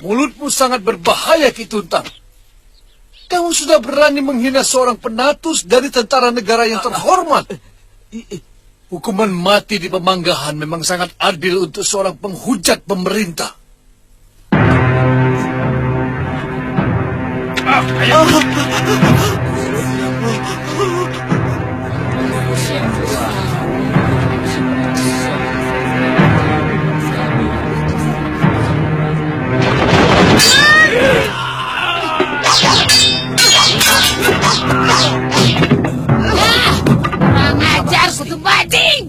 Mulutmu sangat berbahaya, Ki Tuntang. Kamu sudah berani menghina seorang penatus dari tentara negara yang terhormat. Hukuman mati di Pemanggahan memang sangat adil untuk seorang penghujat pemerintah. Kurang ajar, kutu bajing!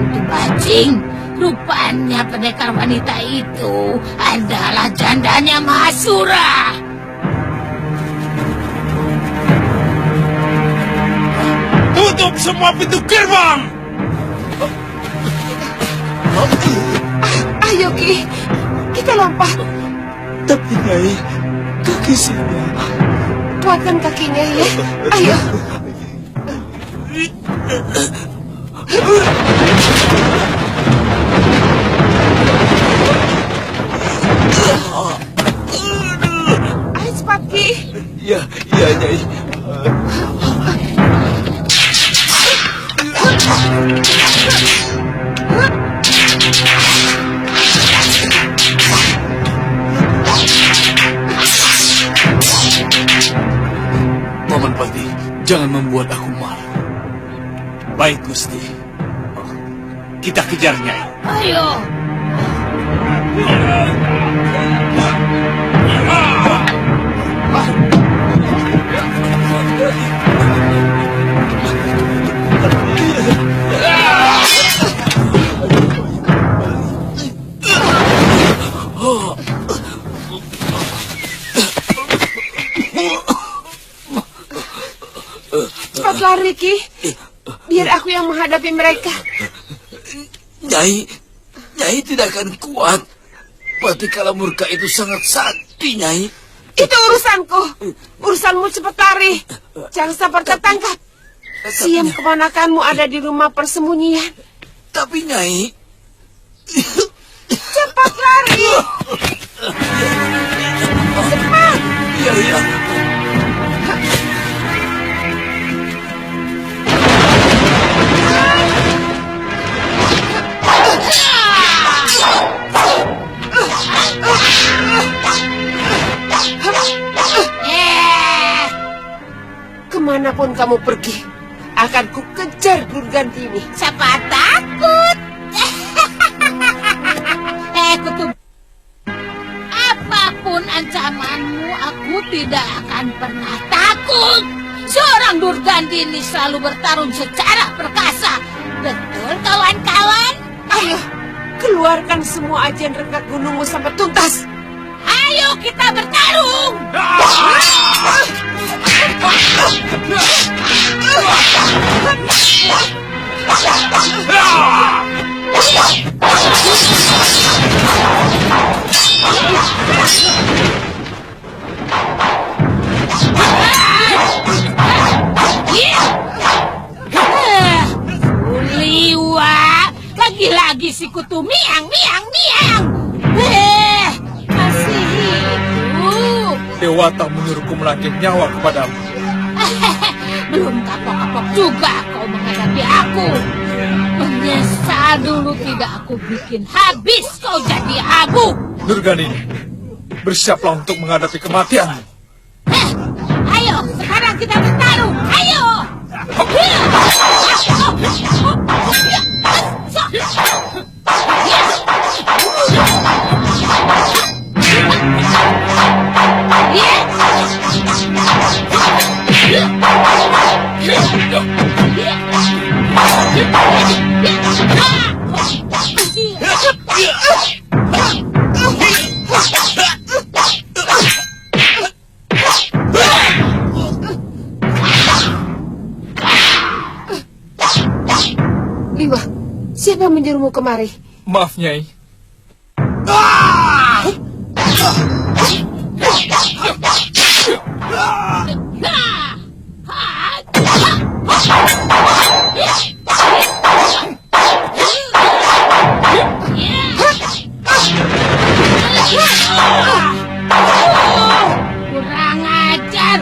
Kutu bajing, rupanya pendekar wanita itu adalah jandanya Mahasura. Tutup semua pintu gerbang! Ayo, Ki. Kita lompat. Tapi Nyai, kaki saya. Kuatkan kakinya ya. Ayo. Ayo cepat, Ki. Ya, Nyai. Paman Pati, jangan membuat aku malu. Baik, Gusti. Kita kejar Nyai. Ayo. Cepat lari, Ki. Biar aku yang menghadapi mereka. Nyai tidak akan kuat. Pati Kalamurka itu sangat sakti, Nyai. Itu urusanku. Urusanmu cepat lari. Jangan sampai tertangkap. Siam keponakanmu ada di rumah persembunyian. Tapi Nyai... Cepat lari. Cepat. Iya. Kemanapun kamu pergi, akan ku kejar Durgandini. Siapa takut? Kutu. Apapun ancamanmu, aku tidak akan pernah takut. Seorang Durgandini selalu bertarung secara perkasa. Betul, kawan-kawan? Ayo, keluarkan semua ajian renggat gunungmu sampai tuntas. Ayo kita bertarung! Dewata menyuruhku melanjut nyawa kepadamu. Belum kapok-kapok juga kau menghadapi aku. Menyesal dulu tidak aku bikin habis kau jadi abu. Nurgani, bersiaplah untuk menghadapi kematianmu. Ayo, sekarang kita bertarung. Ayo. Liwa, siapa yang menyuruhmu kemari? Maaf, Nyai. Kurang ajar.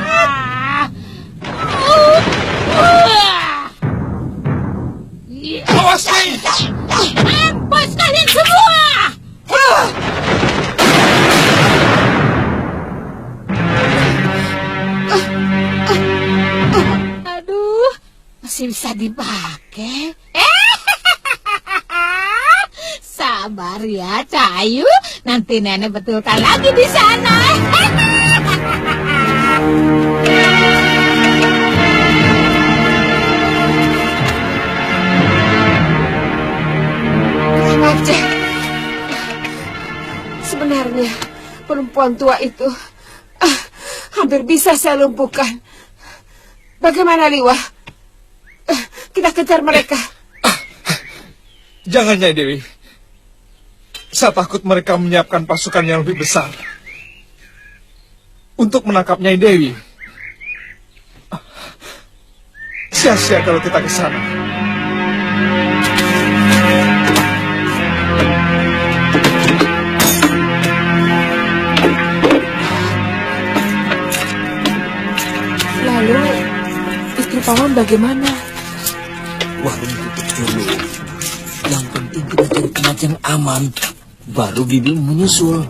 Awas, Nyai! Mampus kalian semua. Aduh, masih bisa dipakai. Sabar ya, Cahayu. Nanti nenek betulkan lagi di sana. Aceh. Sebenarnya perempuan tua itu hampir bisa saya lumpuhkan. Bagaimana, Liwa? Kita kejar mereka. Jangan, Nyai Dewi. Saya takut mereka menyiapkan pasukan yang lebih besar untuk menangkap Nyai Dewi. Sia-sia kalau kita ke sana. Lalu, istri paman bagaimana? Warung tutup dulu. Yang penting kita cari tempat yang aman. Baru Bibi menyusul.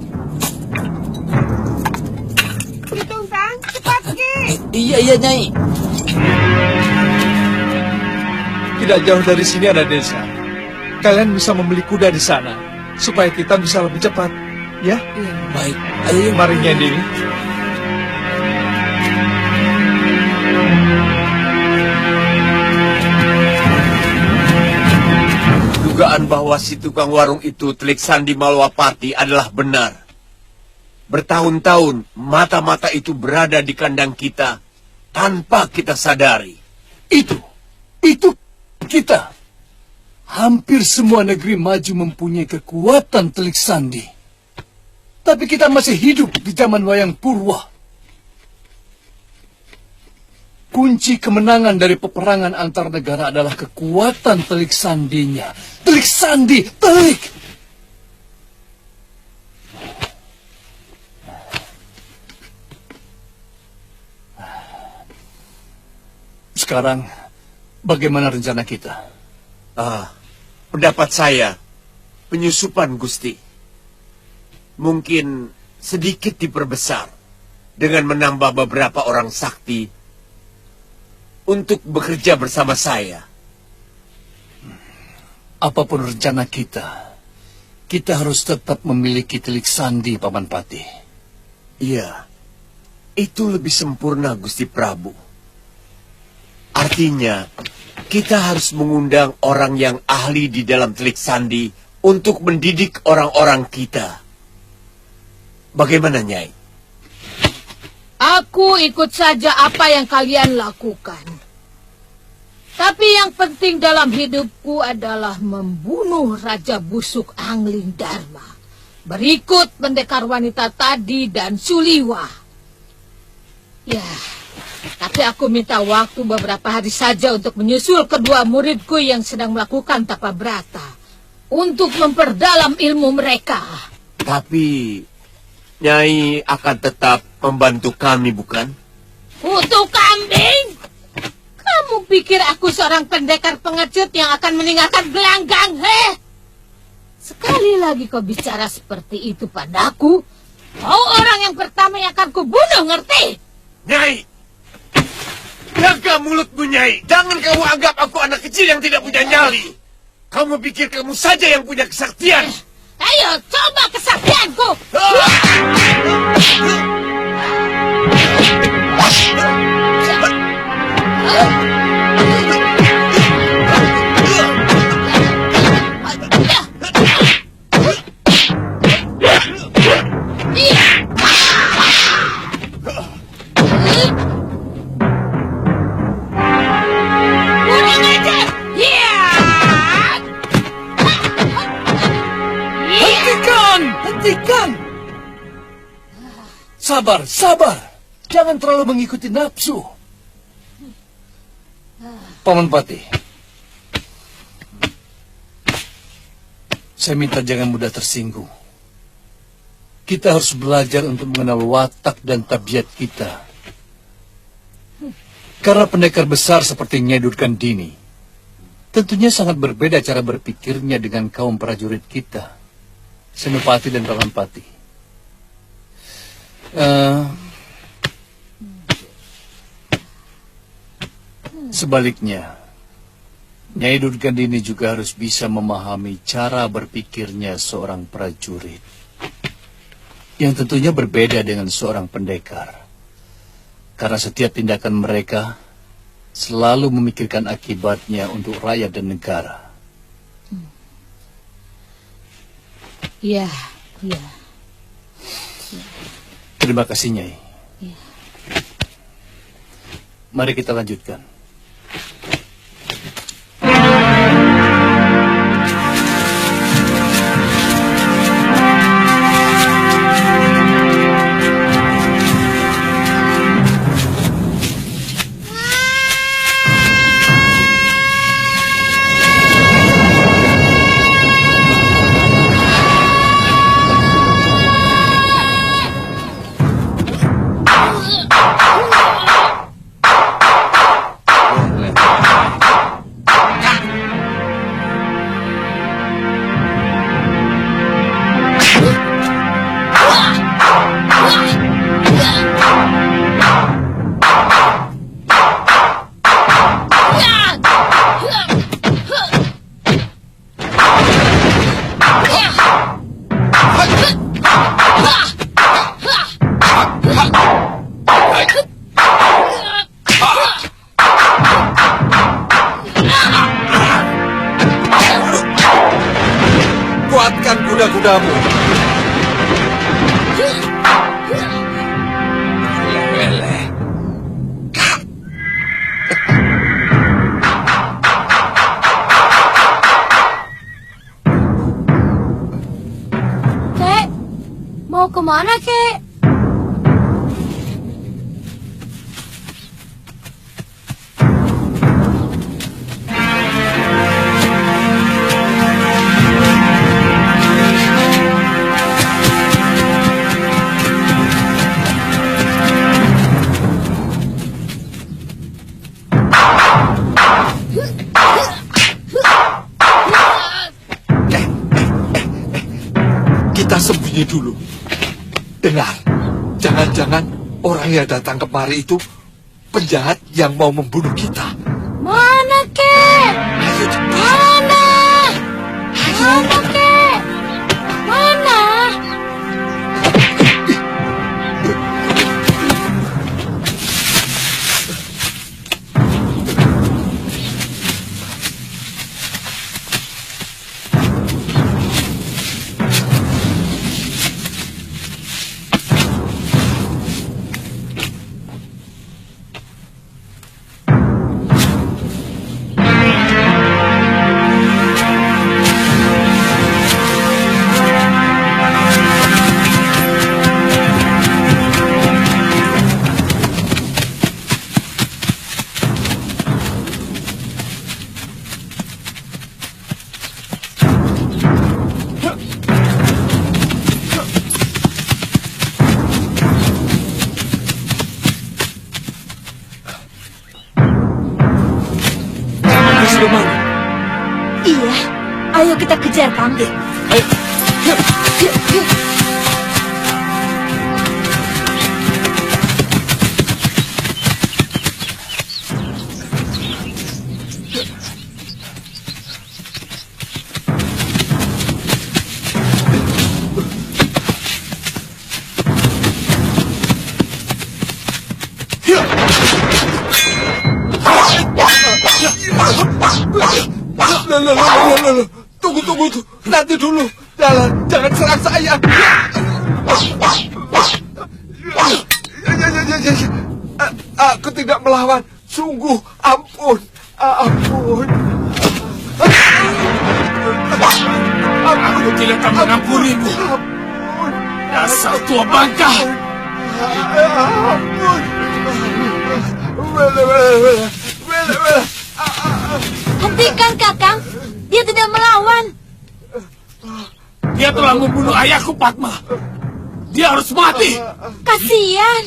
Hitung, Tang. Cepat, Ki. Iya, Nyai. Tidak jauh dari sini ada desa. Kalian bisa membeli kuda di sana supaya kita bisa lebih cepat. Ya? Baik, ayo. Mari, Nyai Dewi. Dugaan bahwa si tukang warung itu Telik Sandi Malwapati adalah benar. Bertahun-tahun mata-mata itu berada di kandang kita tanpa kita sadari. Itu kita. Hampir semua negeri maju mempunyai kekuatan Telik Sandi. Tapi kita masih hidup di zaman wayang purwa. Kunci kemenangan dari peperangan antar negara adalah kekuatan Telik Sandinya. Telik Sandi, Telik! Sekarang, bagaimana rencana kita? Pendapat saya, penyusupan Gusti. Mungkin sedikit diperbesar dengan menambah beberapa orang sakti untuk bekerja bersama saya. Apapun rencana kita harus tetap memiliki Telik Sandi, Paman Pati. Iya, itu lebih sempurna, Gusti Prabu. Artinya, kita harus mengundang orang yang ahli di dalam Telik Sandi untuk mendidik orang-orang kita. Bagaimana, Nyai? Aku ikut saja apa yang kalian lakukan. Tapi yang penting dalam hidupku adalah membunuh Raja Busuk Angling Dharma. Berikut pendekar wanita tadi dan Suliwa. Ya, tapi aku minta waktu beberapa hari saja untuk menyusul kedua muridku yang sedang melakukan tapa brata. Untuk memperdalam ilmu mereka. Tapi Nyai akan tetap membantu kami, bukan? Kutu kambing! Kamu pikir aku seorang pendekar pengecut yang akan meninggalkan gelanggang, heh? Sekali lagi kau bicara seperti itu padaku, kau orang yang pertama yang akan kubunuh, ngerti? Nyai! Jaga mulutmu, Nyai! Jangan kamu anggap aku anak kecil yang tidak punya nyali! Kamu pikir kamu saja yang punya kesaktian! Ayo, coba kesaktianku! Kurang ajar! Hentikan! Sabar, sabar. Jangan terlalu mengikuti nafsu. Paman Pati, saya minta jangan mudah tersinggung. Kita harus belajar untuk mengenal watak dan tabiat kita. Karena pendekar besar seperti Nyai Durgandini, tentunya sangat berbeda cara berpikirnya dengan kaum prajurit kita, Senopati dan Paman Pati. Sebaliknya, Nyai Durgandini juga harus bisa memahami cara berpikirnya seorang prajurit, yang tentunya berbeda dengan seorang pendekar. Karena setiap tindakan mereka selalu memikirkan akibatnya untuk rakyat dan negara. Ya, ya. Terima kasih, Nyai. Ya. Mari kita lanjutkan. Kuatkan kuda-kudamu! Leleh. Kek, mau kemana, Kek? Kita sembunyi dulu. Dengar, jangan-jangan orang yang datang kemari itu penjahat yang mau membunuh kita. Mana, Kek? Ayo cepat. Mana? Mana, Kek? Mana? Ayo kita kejar, Kang. Ayo. Yuk, yuk. Loh. Tunggu. Nanti dulu. Jangan serang saya. Aku tidak melawan. Sungguh, ampun. Ampun. Aku tidak akan mengampunimu. Ampun. Dasar tua bangka. Ampun. Wele. Hentikan, Kakang. Dia tidak melawan. Dia telah membunuh ayahku, Padma. Dia harus mati. Kasihan.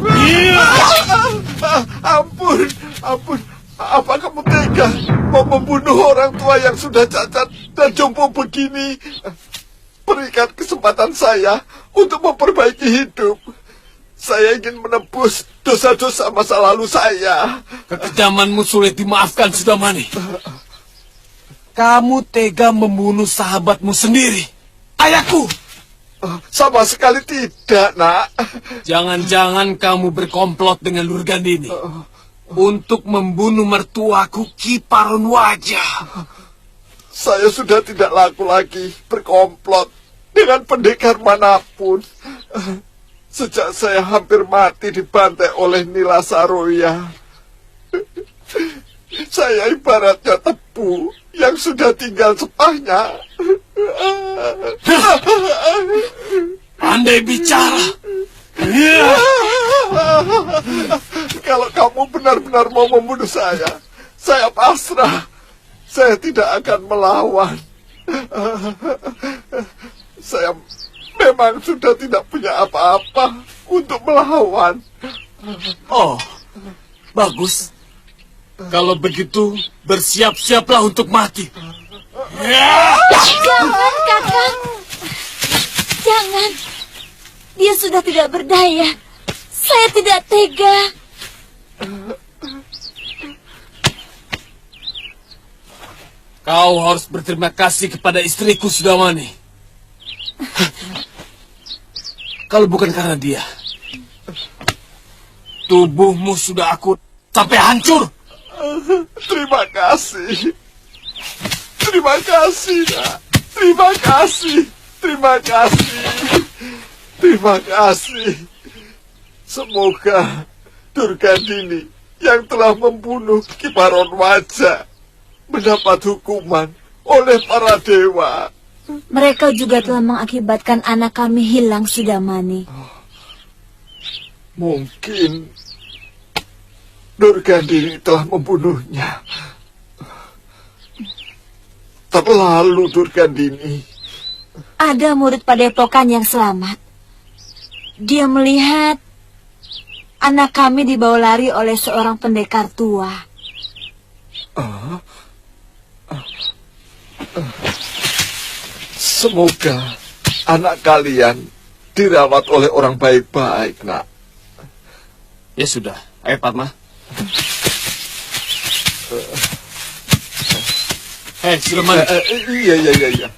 Iya. Ampun. Apa kamu tega mau membunuh orang tua yang sudah cacat dan jompo begini? Berikan kesempatan saya untuk memperbaiki hidup. Saya ingin menebus dosa-dosa masa lalu saya. Kekejamanmu sulit dimaafkan, Sudamani. Kamu tega membunuh sahabatmu sendiri, ayahku. Sama sekali tidak, Nak. Jangan-jangan kamu berkomplot dengan Lurgandini untuk membunuh mertuaku Ki Paron Wajah. Saya sudah tidak laku lagi berkomplot dengan pendekar manapun. Sejak saya hampir mati dibantai oleh Nila Saroya. Saya ibaratnya tebu yang sudah tinggal sepahnya. Pandai bicara. Kalau kamu benar-benar mau membunuh saya pasrah. Saya tidak akan melawan. Saya memang sudah tidak punya apa-apa untuk melawan. Oh, bagus. Kalau begitu, bersiap-siaplah untuk mati. Jangan, Kakang. Jangan. Dia sudah tidak berdaya. Saya tidak tega. Kau harus berterima kasih kepada istriku, Sudamani. Kalau bukan karena dia, tubuhmu sudah aku sampai hancur. Terima kasih. Terima kasih, Nak. Terima kasih. Terima kasih. Terima kasih. Semoga Durgandini yang telah membunuh Ki Paron Wajah mendapat hukuman oleh para dewa. Mereka juga telah mengakibatkan anak kami hilang, Sudamani. Mungkin Durgandini telah membunuhnya. Terlalu Durgandini. Ada murid padepokan yang selamat. Dia melihat anak kami dibawa lari oleh seorang pendekar tua. Semoga anak kalian dirawat oleh orang baik-baik, Nak. Ya sudah, ayo Padma. Sudamani. Iya.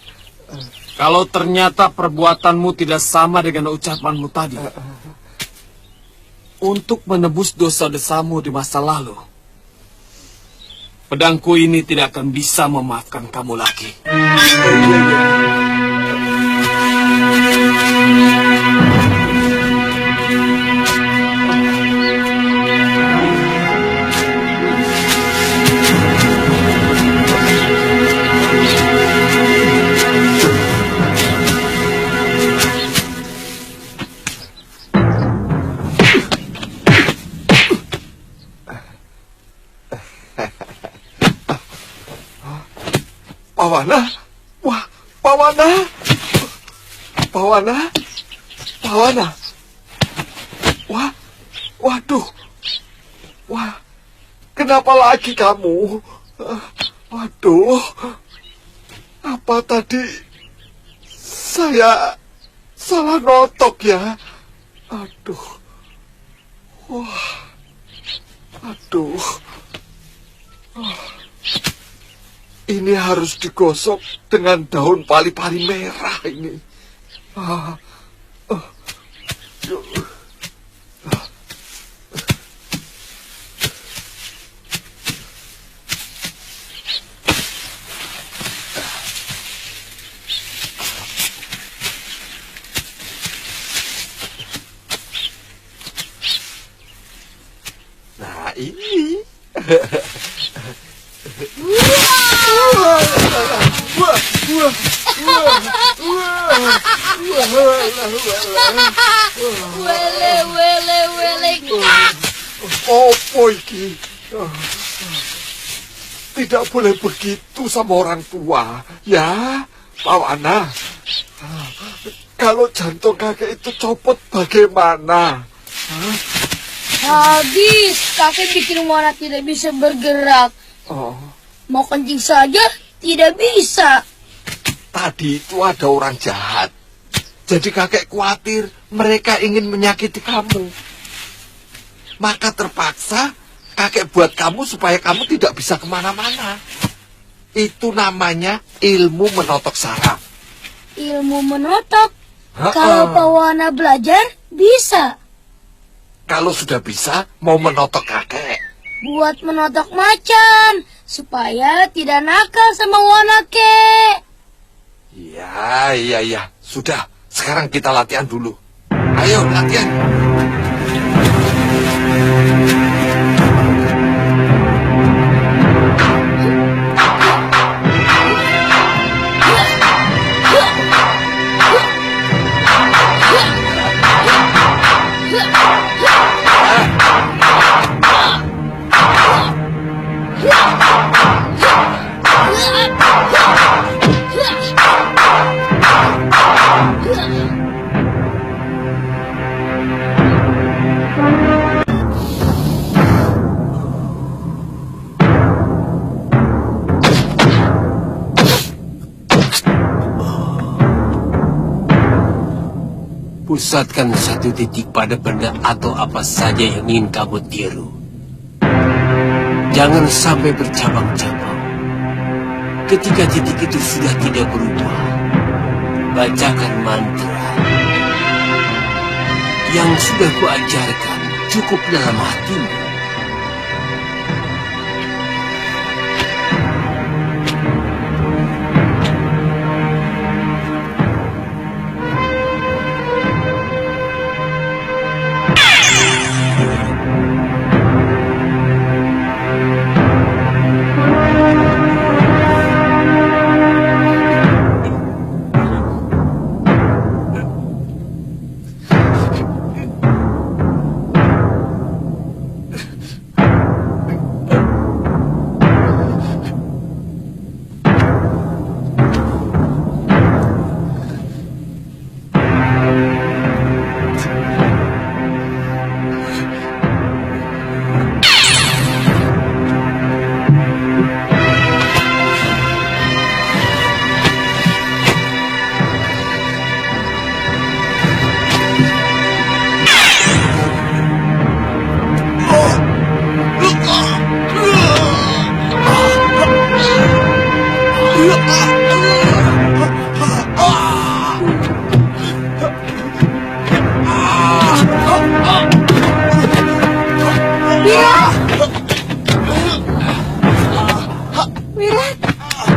Kalau ternyata perbuatanmu tidak sama dengan ucapanmu tadi, untuk menebus dosa-dosamu di masa lalu, pedangku ini tidak akan bisa memaafkan kamu lagi. Pawana? Wah, Pawana? Pawana? Pawana? Wah, waduh. Wah, kenapa lagi kamu? Waduh. Apa tadi saya salah notok ya? Aduh. Wah. Aduh. Ini harus digosok dengan daun pali-pali merah ini. Nah, ini. Wele. Opo iki? Tidak boleh begitu sama orang tua, ya, Pak Wana. Kalau jantung kakek itu copot bagaimana? Habis, kakek bikin Wana tidak bisa bergerak. Oh, Mau kencing saja, tidak bisa. tadi itu ada orang jahat. Jadi kakek khawatir mereka ingin menyakiti kamu. Maka terpaksa kakek buat kamu supaya kamu tidak bisa kemana-mana. Itu namanya ilmu menotok saraf. Ilmu menotok. Ha-ha. Kalau Pak Wana belajar, bisa. Kalau sudah bisa, mau menotok kakek. Buat menotok macan, supaya tidak nakal sama Wana, kek. Iya. Sudah, sekarang kita latihan dulu. Ayo, latihan. Pusatkan satu titik pada benda atau apa saja yang ingin kamu tiru. Jangan sampai bercabang-cabang. Ketika titik itu sudah tidak berubah, bacakan mantra. Yang sudah kuajarkan cukup dalam hatimu.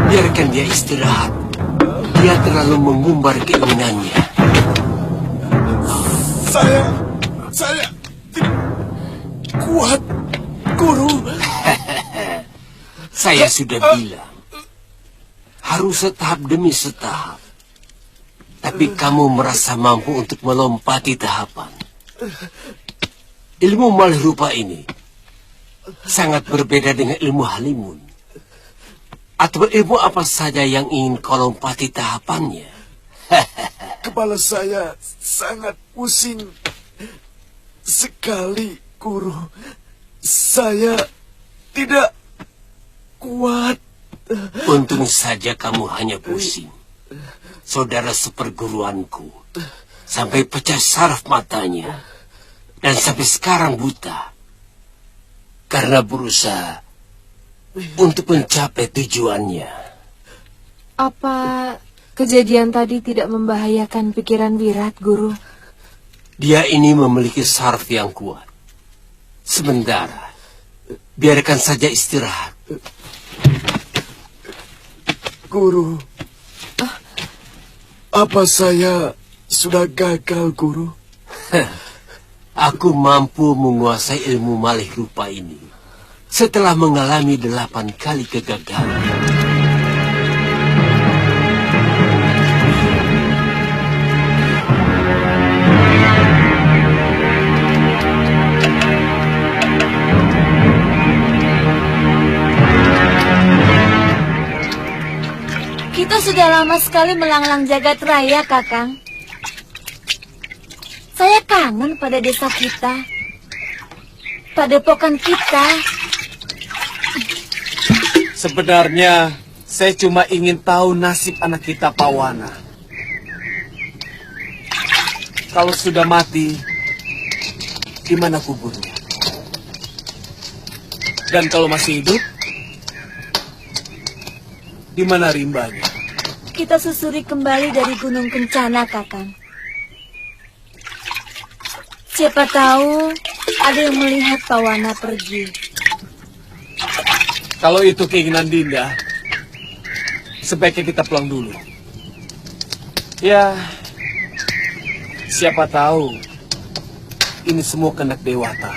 Biarkan dia istirahat. Dia terlalu mengumbar keinginannya. Saya tidak kuat, Guru. Saya sudah bilang, harus setahap demi setahap. Tapi kamu merasa mampu untuk melompati tahapan. Ilmu malih rupa ini sangat berbeda dengan ilmu halimun. Atau ilmu apa saja yang ingin kau lompati tahapannya. Kepala saya sangat pusing sekali, Guru. Saya tidak kuat. Untung saja kamu hanya pusing. Saudara seperguruanku sampai pecah saraf matanya dan sampai sekarang buta karena berusaha untuk mencapai tujuannya. Apa kejadian tadi tidak membahayakan pikiran Wirat, Guru? Dia ini memiliki saraf yang kuat. Sementara, biarkan saja istirahat. Guru, apa saya sudah gagal, Guru? Aku mampu menguasai ilmu malih rupa ini setelah mengalami 8 kali kegagalan. Kita sudah lama sekali melanglang jagat raya, Kakang. Saya kangen pada desa kita, padepokan kita. Sebenarnya, saya cuma ingin tahu nasib anak kita, Pawana. Kalau sudah mati, di mana kuburnya? Dan kalau masih hidup, di mana rimbanya? Kita susuri kembali dari Gunung Kencana, Kakang. Siapa tahu ada yang melihat Pawana pergi. Kalau itu keinginan Dinda, sebaiknya kita pulang dulu. Ya, siapa tahu ini semua kehendak Dewata.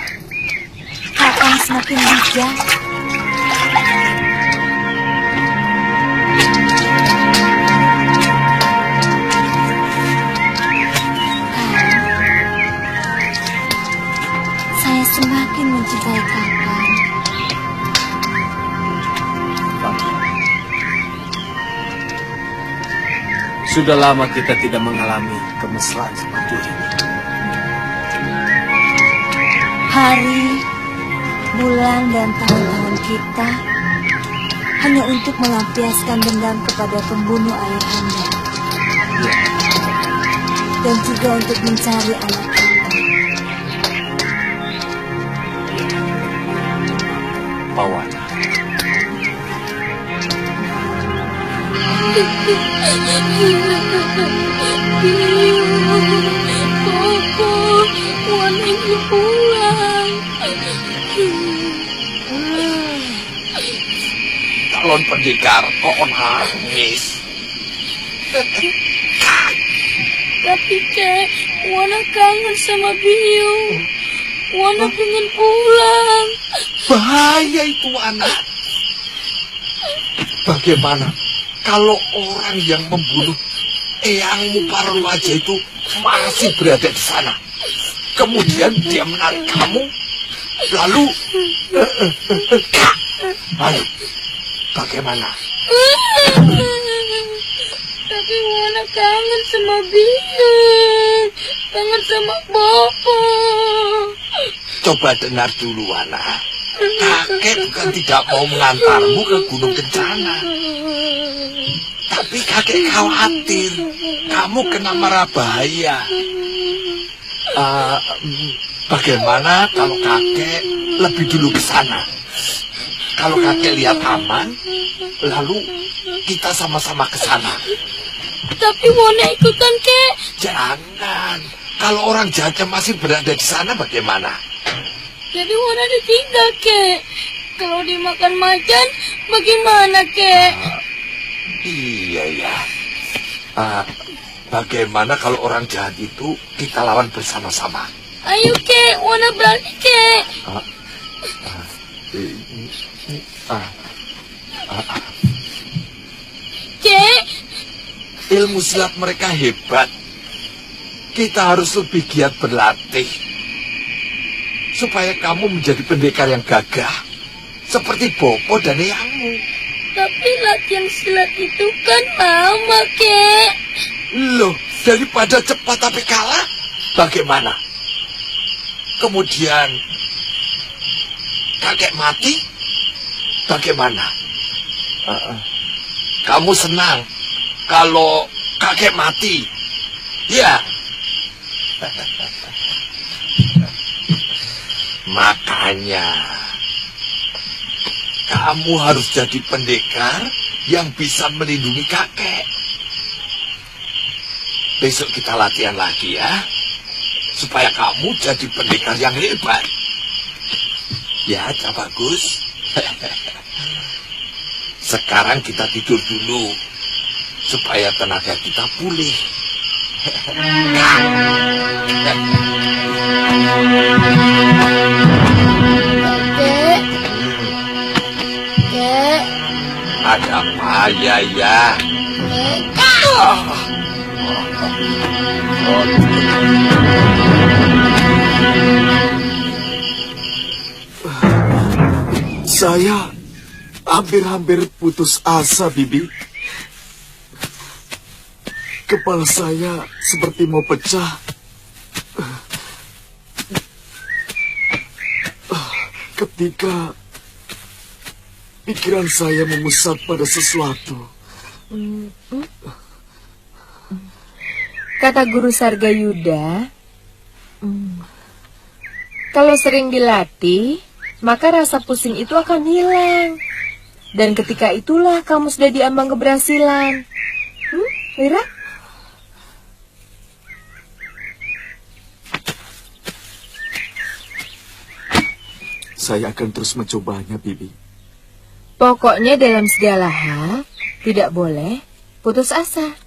Kakang semakin bijak. Saya semakin mencintai Kakang. Sudah lama kita tidak mengalami kemesraan seperti ini. Hari, bulan, dan tahun-tahun kita hanya untuk melampiaskan dendam kepada pembunuh ayah Anda. Dan juga untuk mencari anak Anda. Pawana. Koko, Wan ingin pulang. Calon pendekar kok nangis. Tapi Kek, Wana kangen sama Biung. Wana pengen pulang. Bahaya itu anak. Bagaimana kalau orang yang membunuh Eyangmu Parwaja itu masih berada di sana? Kemudian dia menarik kamu, lalu bagaimana? Tapi Wana kangen sama Biung. Kangen sama Bapak. Coba dengar dulu, anak. Kakek bukan tidak mau mengantarmu ke Gunung Kencana. Tapi kakek khawatir kamu kena mara bahaya. Bagaimana kalau kakek lebih dulu ke sana? Kalau kakek lihat aman, lalu kita sama-sama ke sana. Tapi Wana ikutan, Kek. Jangan. Kalau orang jahatnya masih berada di sana, bagaimana? Jadi Wana ditinggal, Kek. Kalau dimakan macan, bagaimana, Kek? Iya ya. Bagaimana kalau orang jahat itu kita lawan bersama-sama? Ayo, Kek. Wana berani, Kek. Kek. Ilmu silat mereka hebat. Kita harus lebih giat berlatih. Supaya kamu menjadi pendekar yang gagah. Seperti Bopo dan Eyangmu. Tapi latihan silat itu kan lama, Kek. Loh, daripada cepat tapi kalah, bagaimana? Kemudian kakek mati, bagaimana? Kamu senang kalau kakek mati? Ya. Makanya kamu harus jadi pendekar yang bisa melindungi kakek. Besok kita latihan lagi ya, supaya kamu jadi pendekar yang hebat. Ya, Cak Bagus. Sekarang kita tidur dulu, supaya tenaga kita pulih. Kek. Kek. Ada apa ya? Saya hampir-hampir putus asa, Bibi. Kepala saya seperti mau pecah. Ketika pikiran saya memusat pada sesuatu. Kata Guru Sargayuda, kalau sering dilatih, maka rasa pusing itu akan hilang. Dan ketika itulah kamu sudah diambang keberhasilan. Wira? Saya akan terus mencobanya, Bibi. Pokoknya dalam segala hal, tidak boleh putus asa.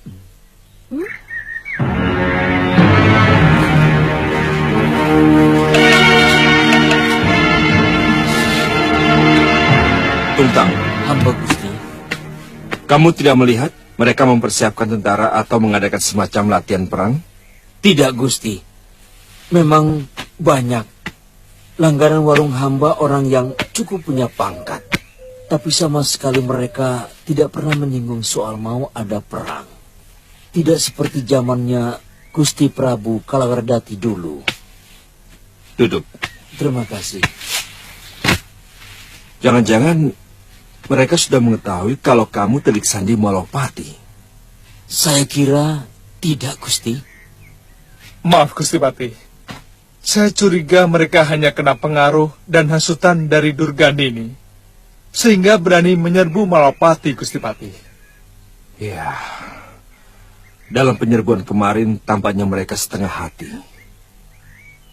Tuntang, Hamba Gusti. kamu tidak melihat mereka mempersiapkan tentara atau mengadakan semacam latihan perang? Tidak, Gusti. Memang banyak langganan warung hamba orang yang cukup punya pangkat. Tapi sama sekali mereka tidak pernah menyinggung soal mau ada perang. Tidak seperti zamannya Gusti Prabu Kalawardhati dulu. Duduk. Terima kasih. Jangan-jangan mereka sudah mengetahui kalau kamu Telik Sandi Malopati. Saya kira tidak, Gusti. Maaf, Gusti Pati. Saya curiga mereka hanya kena pengaruh dan hasutan dari Durgandini, sehingga berani menyerbu Malopati, Gusti Pati. Ya, dalam penyerbuan kemarin tampaknya mereka setengah hati.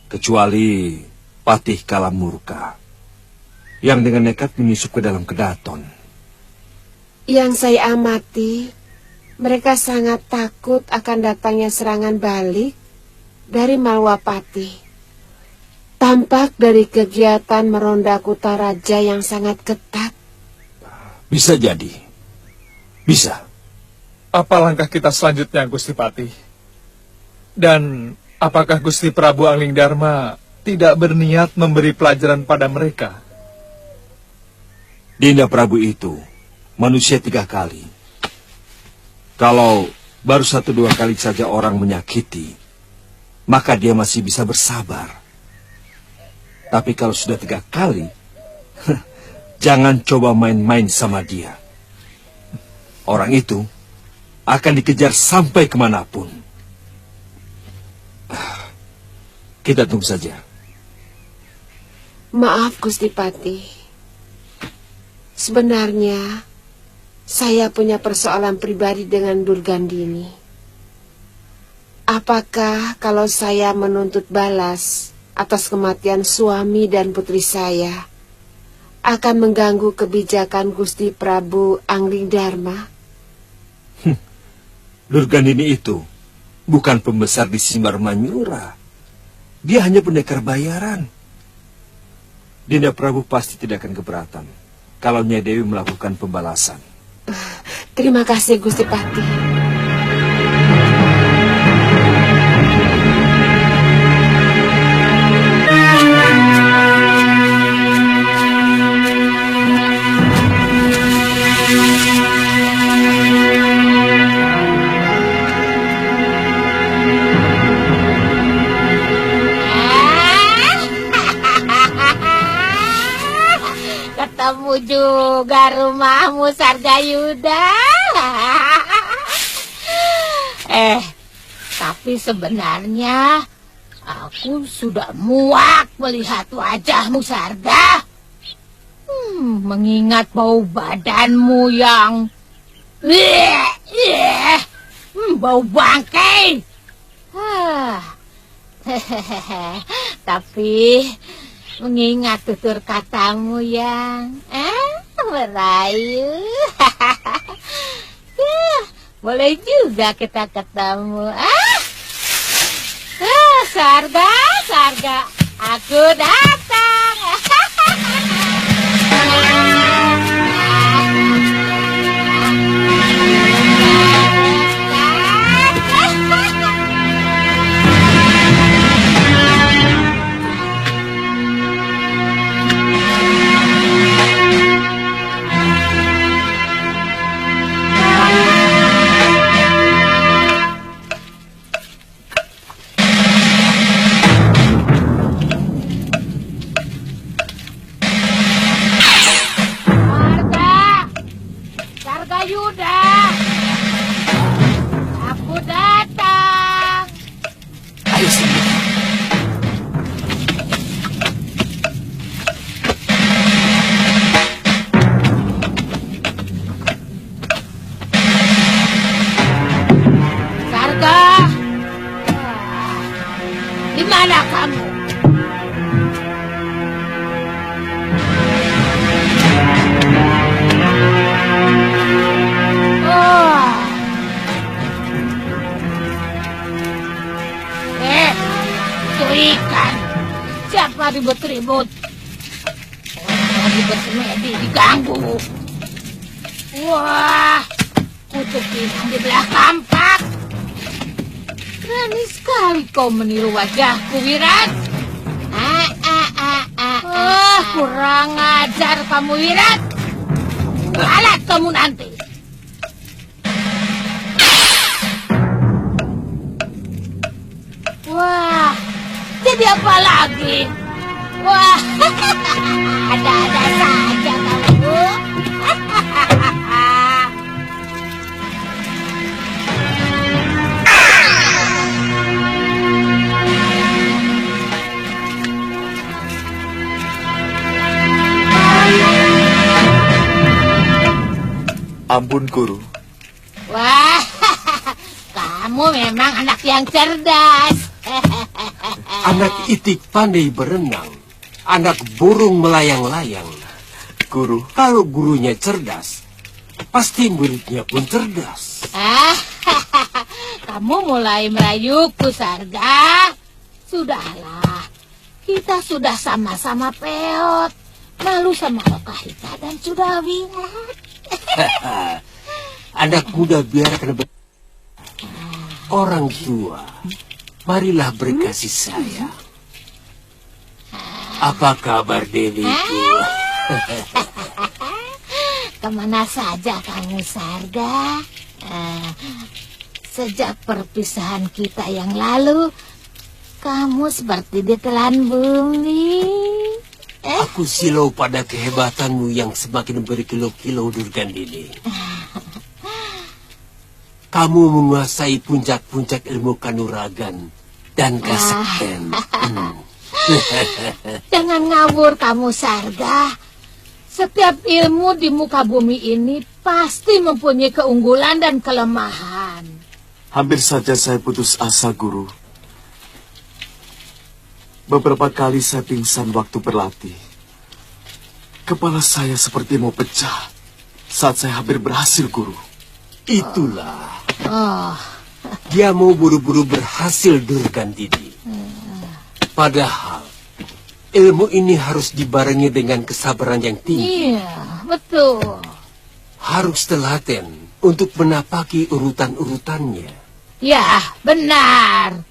Kecuali Patih Kalamurka, yang dengan nekat menyusup ke dalam kedaton. Yang saya amati, mereka sangat takut akan datangnya serangan balik dari Malwapati. Tampak dari kegiatan meronda Kutaraja yang sangat ketat. Bisa jadi. Bisa. Apa langkah kita selanjutnya, Gusti Pati? Dan apakah Gusti Prabu Anglingdarma tidak berniat memberi pelajaran pada mereka? Dinda Prabu itu manusia 3 kali. Kalau baru 1-2 kali saja orang menyakiti, maka dia masih bisa bersabar. Tapi kalau sudah 3 kali, jangan coba main-main sama dia. Orang itu akan dikejar sampai kemanapun. Kita tunggu saja. Maaf, Gusti Pati. Sebenarnya, saya punya persoalan pribadi dengan Durgandini. Apakah kalau saya menuntut balas atas kematian suami dan putri saya akan mengganggu kebijakan Gusti Prabu Anglingdarma? Durgandini itu bukan pembesar di Simbar Manyura. Dia hanya pendekar bayaran. Dinda Prabu pasti tidak akan keberatan kalau Nyai Dewi melakukan pembalasan. Terima kasih, Gusti Pati. kamu juga rumahmu, Sargayuda. Tapi sebenarnya aku sudah muak melihat wajahmu, Sarga. Mengingat bau badanmu yang bau bangkai. Tapi mengingat tutur katamu yang merayu, boleh juga kita ketemu. Sarga, aku datang. Sargayuda, aku datang. Ayo sini. Sarga, di mana kamu? Ikan, siapa ribut-ribut? Orang ribut semedi diganggu. Wah, kutuk inang di belah kampak. Berani sekali kau meniru wajahku, Wirat. Kurang ajar kamu, Wirat. Alat kamu nanti. Wah, jadi apa lagi? Wah, ada-ada saja kamu. Ampun, Guru. Wah, kamu memang anak yang cerdas. Anak itik pandai berenang, anak burung melayang-layang. Guru, Kalau gurunya cerdas, pasti muridnya pun cerdas. Kamu mulai merayuku, Sarga. Sudahlah, kita sudah sama-sama peot. Malu sama Lokahita dan sudah Wirat. Anak muda biarkan orang tua, marilah berkasih sayang. Apa kabar Dewiku? Kemana saja kamu, Sarga? Sejak perpisahan kita yang lalu, kamu seperti ditelan bumi. Aku silau pada kehebatanmu yang semakin berkilo-kilo, Durgandini. Kamu menguasai puncak-puncak ilmu kanuragan dan kasekten. Jangan ngawur kamu, Sarga. Setiap ilmu di muka bumi ini pasti mempunyai keunggulan dan kelemahan. hampir saja saya putus asa, Guru. Beberapa kali saya pingsan waktu berlatih. Kepala saya seperti mau pecah saat saya hampir berhasil, Guru. Itulah. Oh, Dia mau buru-buru berhasil, Durgandini. Padahal ilmu ini harus dibarengi dengan kesabaran yang tinggi. iya, betul. Harus telaten untuk menapaki urutan-urutannya. Ya, benar.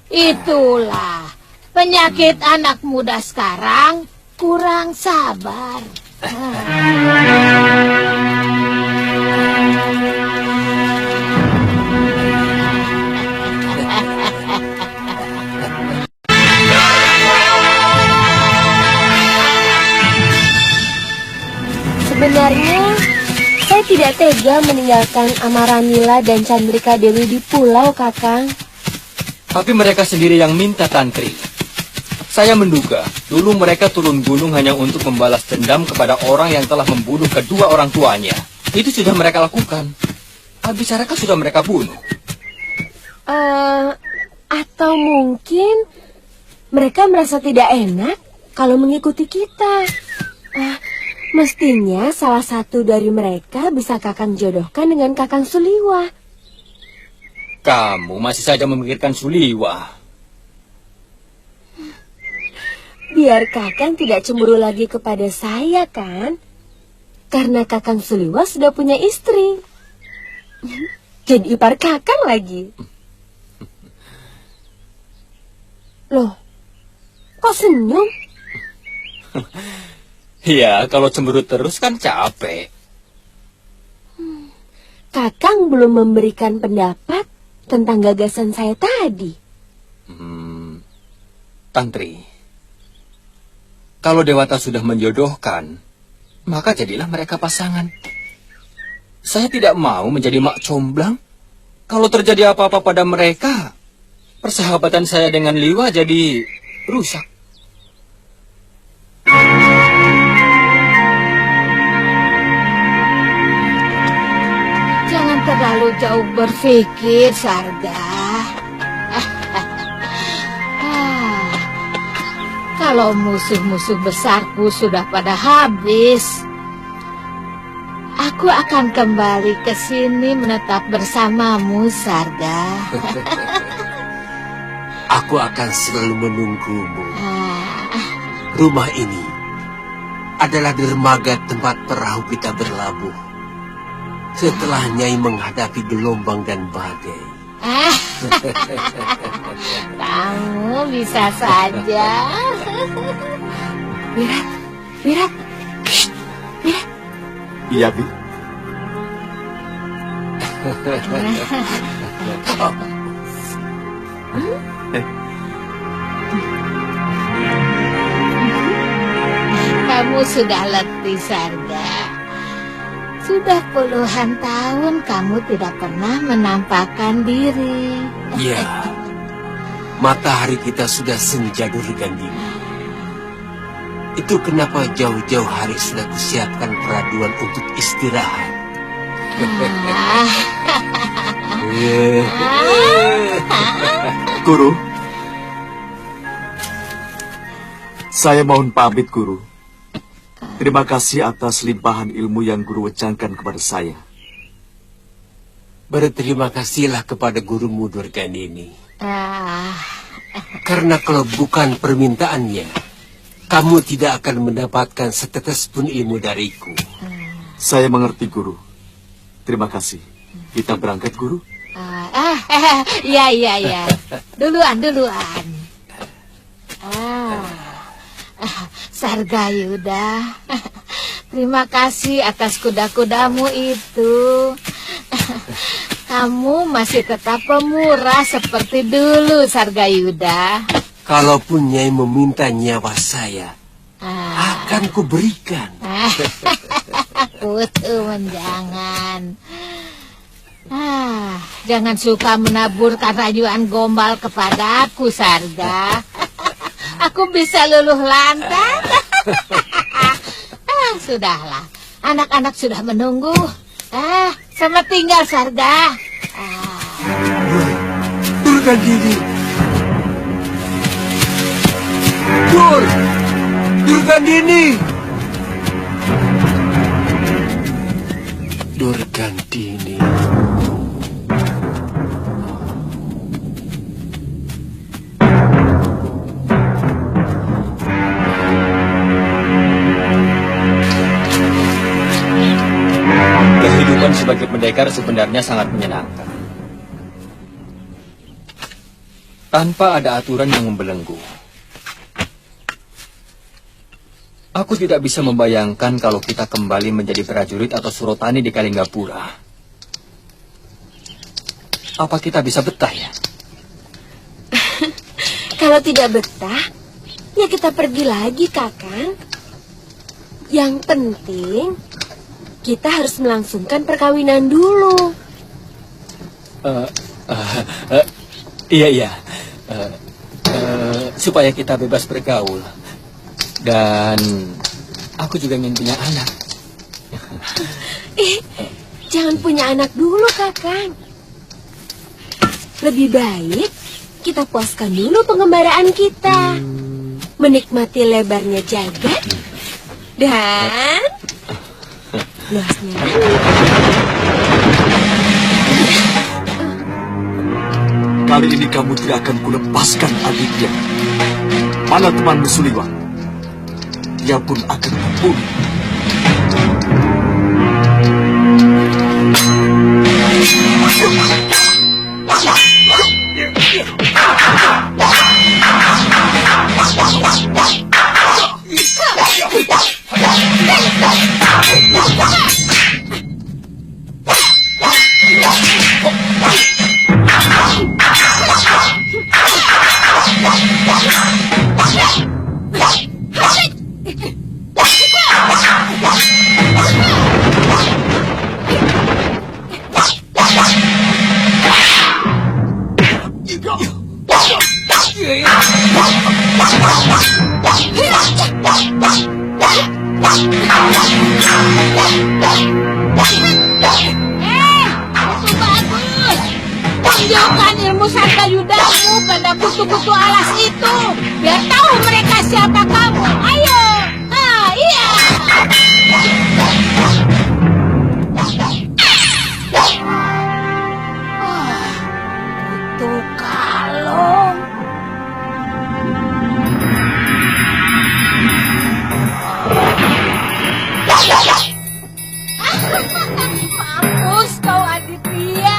Itulah penyakit anak muda sekarang, kurang sabar. Sebenarnya, saya tidak tega meninggalkan Amaranila dan Chandrika Dewi di pulau, Kakang. Tapi mereka sendiri yang minta, Tantri. Saya menduga dulu mereka turun gunung hanya untuk membalas dendam kepada orang yang telah membunuh kedua orang tuanya. Itu sudah mereka lakukan. Abisaraka sudah mereka bunuh. Atau mungkin mereka merasa tidak enak kalau mengikuti kita. Mestinya salah satu dari mereka bisa Kakang jodohkan dengan Kakang Suliwa. Kamu masih saja memikirkan Suliwa. Biar Kakang tidak cemburu lagi kepada saya, kan? Karena Kakang Suliwa sudah punya istri. Jadi ipar Kakang lagi. Loh, kok senyum? Ya, kalau cemburu terus kan capek. Kakang belum memberikan pendapat tentang gagasan saya tadi. Tantri, kalau Dewata sudah menjodohkan, maka jadilah mereka pasangan. Saya tidak mau menjadi mak comblang. Kalau terjadi apa-apa pada mereka, persahabatan saya dengan Liwa jadi rusak. Jangan terlalu jauh berpikir, Sarga. Kalau musuh-musuh besarku sudah pada habis, aku akan kembali ke sini menetap bersamamu, Sarga. Aku akan selalu menunggumu. Rumah ini adalah dermaga tempat perahu kita berlabuh. Setelah Nyai menghadapi gelombang dan badai. Kamu bisa saja. Wirat. Iya, Bi. Kamu sudah letih, Sarga. Sudah puluhan tahun kamu tidak pernah menampakkan diri. Ya, matahari kita sudah senja Durgandini. Itu kenapa jauh-jauh hari sudah kusiapkan peraduan untuk istirahat. Guru, saya mohon pamit, Guru. Terima kasih atas limpahan ilmu yang Guru wecangkan kepada saya. Berterima kasihlah kepada gurumu Durgandini. Karena kalau bukan permintaannya, kamu tidak akan mendapatkan setetes pun ilmu dariku. Saya mengerti, Guru. Terima kasih. Kita berangkat, Guru. Ya. Duluan. Sarga Yuda, terima kasih atas kuda-kudamu itu. Kamu masih tetap pemurah seperti dulu, Sarga Yuda. Kalaupun Nyai meminta nyawa saya, akan kuberikan. Putu menjangan. Jangan suka menaburkan rayuan gombal kepada aku, Sarga. Aku bisa luluh lantak. Sudahlah, anak-anak sudah menunggu. Selamat tinggal, Sarga. Durgandini. Durgandini. Durgandini. Kehidupan sebagai pendekar sebenarnya sangat menyenangkan. Tanpa ada aturan yang membelenggu. Aku tidak bisa membayangkan kalau kita kembali menjadi prajurit atau surotani di Kalinggapura. Apa kita bisa betah ya? Kalau tidak betah, ya kita pergi lagi, Kakang. Yang penting, kita harus melangsungkan perkawinan dulu. Iya. Supaya kita bebas bergaul. Dan aku juga ingin punya anak. Jangan punya anak dulu, Kakang. Lebih baik kita puaskan dulu pengembaraan kita. Menikmati lebarnya jagat dan luasnya langit. Kali ini kamu tidak akan kulepaskan adiknya. Mana temanmu Suliwang? Dia pun akan kubunuh. Tunjukkan ilmu Sargayudamu pada kutu-kutu alas itu. Biar tahu mereka siapa kamu. Ayo. Iya. Kutu kalung. Mampus kau Aditya.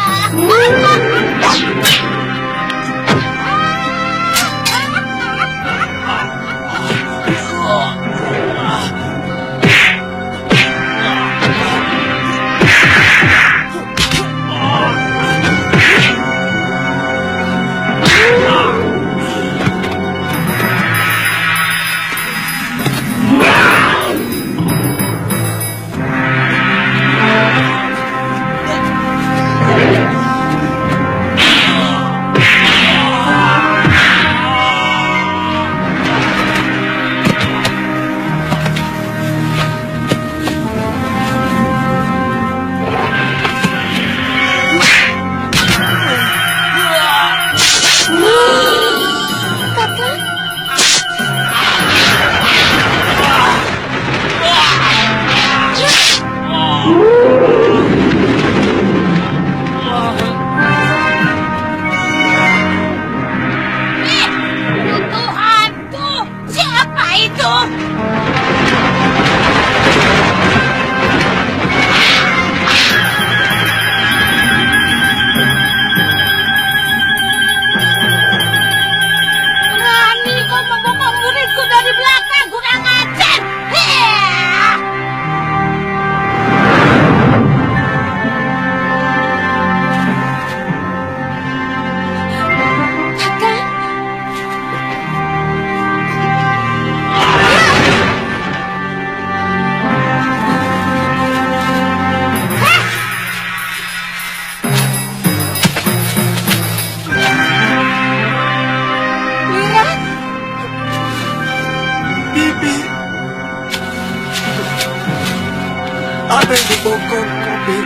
Ada yang membongkongku, Bi.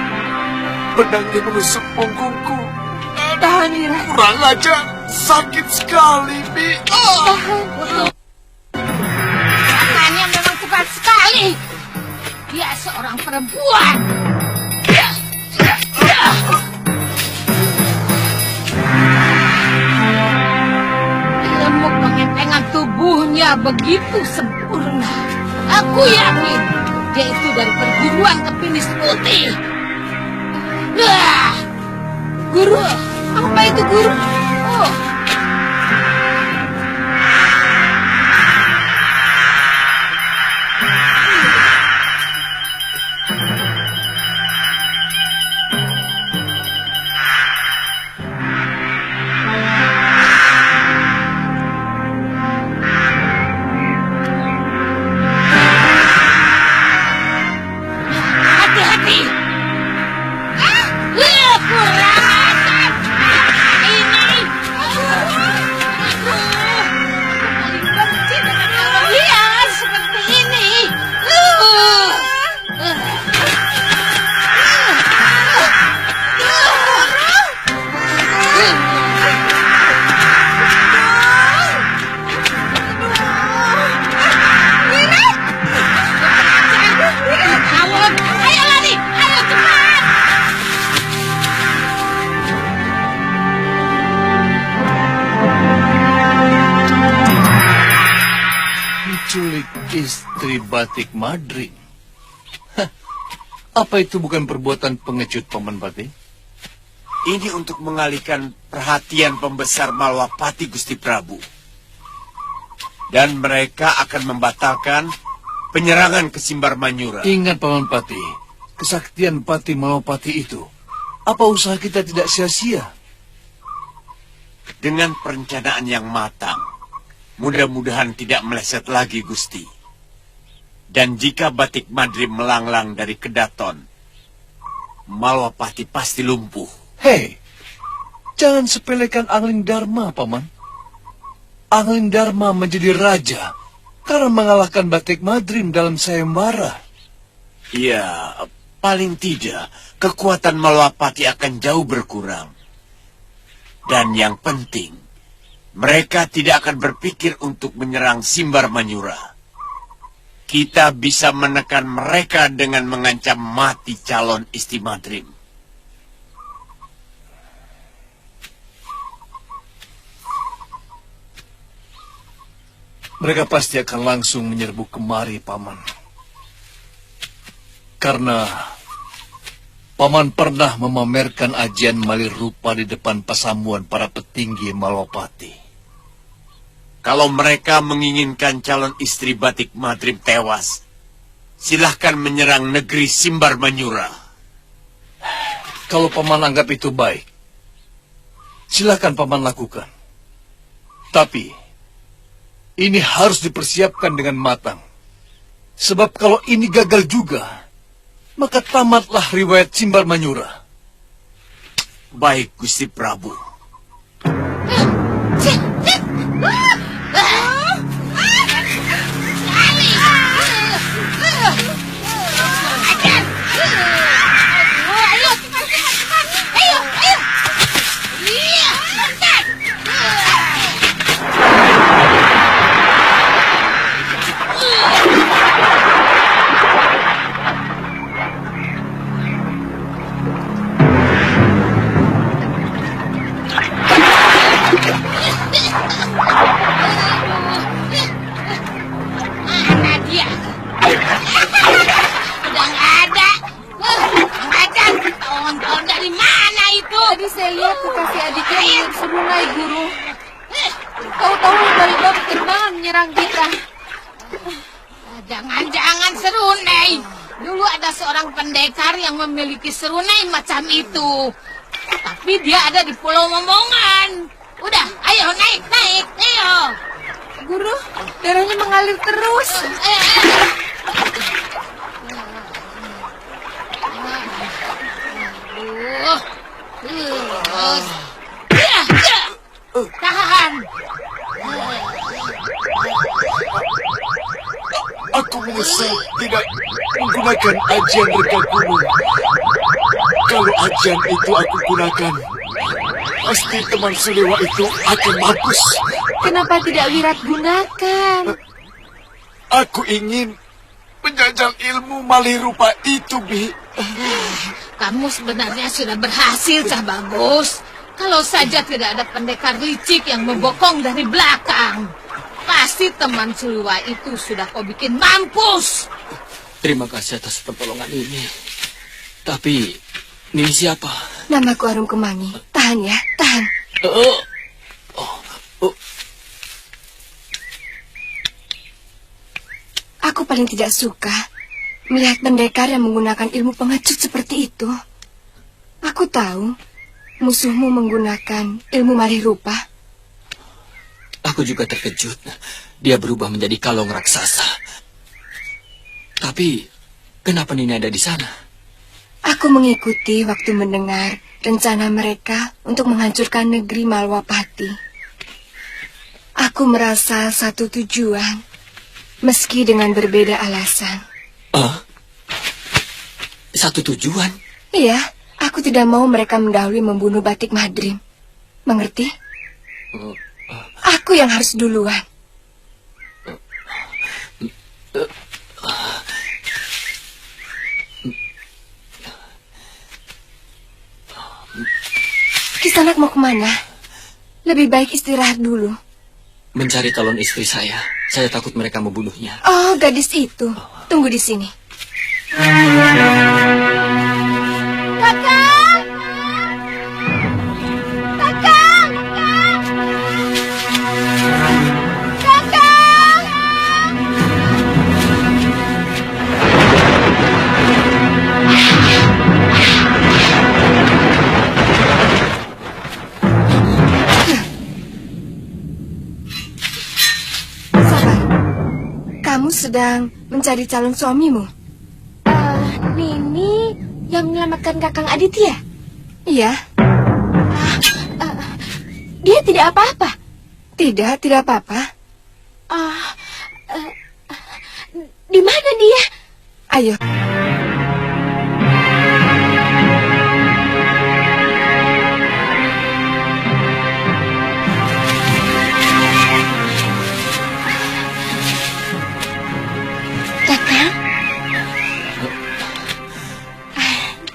Pedangnya menusuk punggungku. Tahan, Wira. Kurang aja, sakit sekali, Bi. Tangannya memang cepat sekali. Dia seorang perempuan. Ilmu pengentengan tubuhnya begitu sempurna. Aku yakin dia itu dari perguruan Kepinis Putih. Guru, apa itu guru? Oh. Hati-hati. menculik istri Batik Madrim. Hah, apa itu bukan perbuatan pengecut Paman Batik? Ini untuk mengalihkan perhatian pembesar Malwapati Gusti Prabu. Dan mereka akan membatalkan penyerangan ke Simbar Manyura. Ingat Paman Pati, kesaktian Pati Malwapati itu, apa usaha kita tidak sia-sia? Dengan perencanaan yang matang, mudah-mudahan tidak meleset lagi, Gusti. Dan jika Batik Madrim melanglang dari Kedaton, Malwapati pasti lumpuh. Hei, jangan sepelekan Angling Dharma, Paman. Angling Dharma menjadi raja karena mengalahkan Batik Madrim dalam sayembara. Ya, paling tidak, kekuatan Malwapati akan jauh berkurang. Dan yang penting, mereka tidak akan berpikir untuk menyerang Simbar Manyura. Kita bisa menekan mereka dengan mengancam mati calon istri Madrim. Mereka pasti akan langsung menyerbu kemari, Paman. Karena Paman pernah memamerkan ajian malir rupa di depan pasamuan para petinggi Malwapati. Kalau mereka menginginkan calon istri Batik Madrim tewas, silahkan menyerang negeri Simbar Manyura. Kalau Paman anggap itu baik, silakan Paman lakukan. Tapi ini harus dipersiapkan dengan matang. Sebab kalau ini gagal juga, maka tamatlah riwayat Simbar Manyura. Baik, Gusti Prabu. Tadi saya lihat kekasih adiknya ingin serunai, Guru. Tahu-tahu tiba-tiba berterbangan menyerang kita. Jangan-jangan serunai. Dulu ada seorang pendekar yang memiliki serunai macam itu. Tapi dia ada di Pulau Momongan. Udah, ayo naik, ayo. Guru, darahnya mengalir terus. Tahan. Aku menyesal tidak menggunakan ajian reka gunung. Kalau ajian itu aku gunakan, pasti teman Sulewa itu akan mampus. Kenapa tidak Wirat gunakan? Aku ingin menjajal ilmu malih rupa itu, Bi. Kamu sebenarnya sudah berhasil, Cah Bagus. Kalau saja tidak ada pendekar licik yang membokong dari belakang, pasti teman Sulewa itu sudah kau bikin mampus. Terima kasih atas pertolongan ini. Tapi, ini siapa? Namaku Arum Kemangi. Tahan ya, tahan. Aku paling tidak suka melihat pendekar yang menggunakan ilmu pengecut seperti itu. Aku tahu musuhmu menggunakan ilmu malih rupa. Aku juga terkejut. Dia berubah menjadi kalong raksasa. Tapi, kenapa Nini ada di sana? Aku mengikuti waktu mendengar rencana mereka untuk menghancurkan negeri Malwapati. Aku merasa satu tujuan, meski dengan berbeda alasan. Satu tujuan? Iya, aku tidak mau mereka mendahului membunuh Batik Madrim. Mengerti? Aku yang harus duluan. Kisanak mau kemana? Lebih baik istirahat dulu. mencari calon istri saya. Saya takut mereka membunuhnya. Oh, gadis itu. Tunggu di sini. Kakang! Kakang! Kakang! Sabar. Kamu sedang mencari calon suamimu? Nini yang menyelamatkan Kakang Aditya? Iya. Dia tidak apa-apa? Tidak apa-apa. Di mana dia? Ayo. Kakang?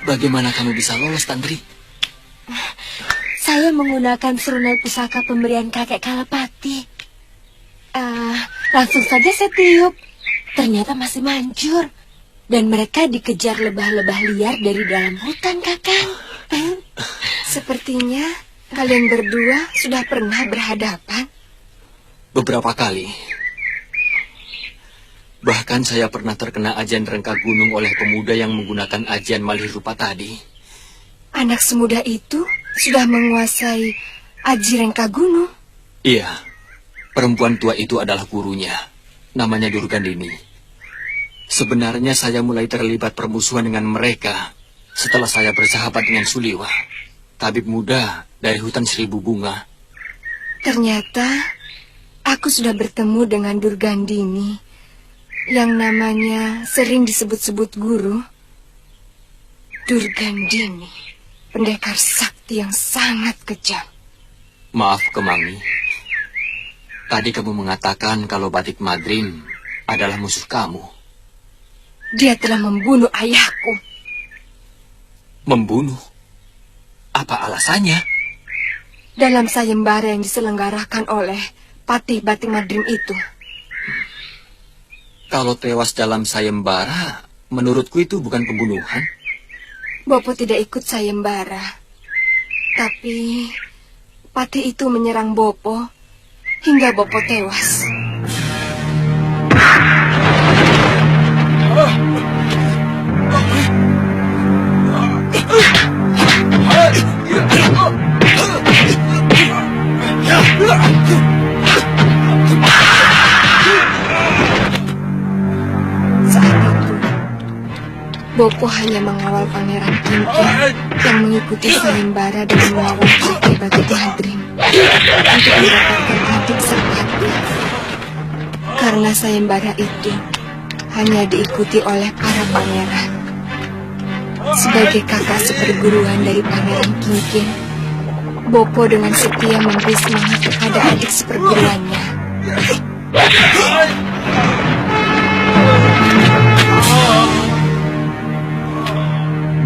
Bagaimana kamu bisa lolos, Tantri? Saya menggunakan serunai pusaka pemberian kakek Kalapati. Langsung saja saya tiup. Ternyata masih manjur. Dan mereka dikejar lebah-lebah liar dari dalam hutan, Kakang. Sepertinya kalian berdua sudah pernah berhadapan. Beberapa kali. Bahkan saya pernah terkena ajian rengka gunung oleh pemuda yang menggunakan ajian malih rupa tadi. Anak semuda itu sudah menguasai aji rengka gunung. Iya, perempuan tua itu adalah gurunya. Namanya Durgandini. Sebenarnya saya mulai terlibat permusuhan dengan mereka setelah saya bersahabat dengan Suliwa, tabib muda dari hutan Seribu Bunga. Ternyata aku sudah bertemu dengan Durgandini yang namanya sering disebut-sebut guru. Durgandini, pendekar sakti yang sangat kejam. Maaf, Kemami. Tadi kamu mengatakan kalau Batik Madrim adalah musuh kamu. Dia telah membunuh ayahku. Membunuh? Apa alasannya? Dalam sayembara yang diselenggarakan oleh Patih Batik Madrim itu. Kalau tewas dalam sayembara, menurutku itu bukan pembunuhan. Bopo tidak ikut sayembara. Tapi Patih itu menyerang Bopo hingga Bopo tewas. Bopo hanya mengawal Pangeran Kinkin yang mengikuti sayembara dengan melawan Patih Batik Madrim untuk mendapatkan adik Sapati. Karena sayembara itu hanya diikuti oleh para pangeran. Sebagai kakak seperguruan dari Pangeran Kinkin, Bopo dengan setia memberi semangat kepada adik seperguruannya.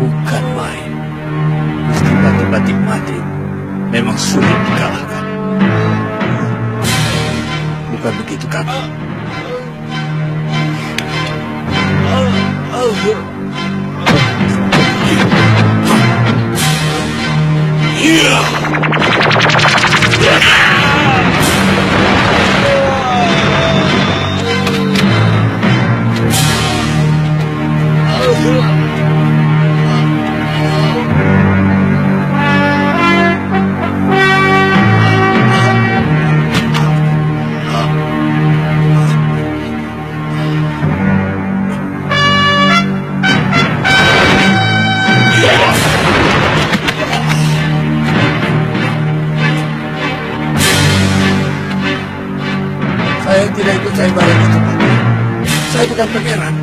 Bukan main. Gusti Batik Madrim memang sulit dikalahkan. Bukan begitu, kakak? Saya tidak ikut sayembara itu, Pak. Saya bukan pangeran.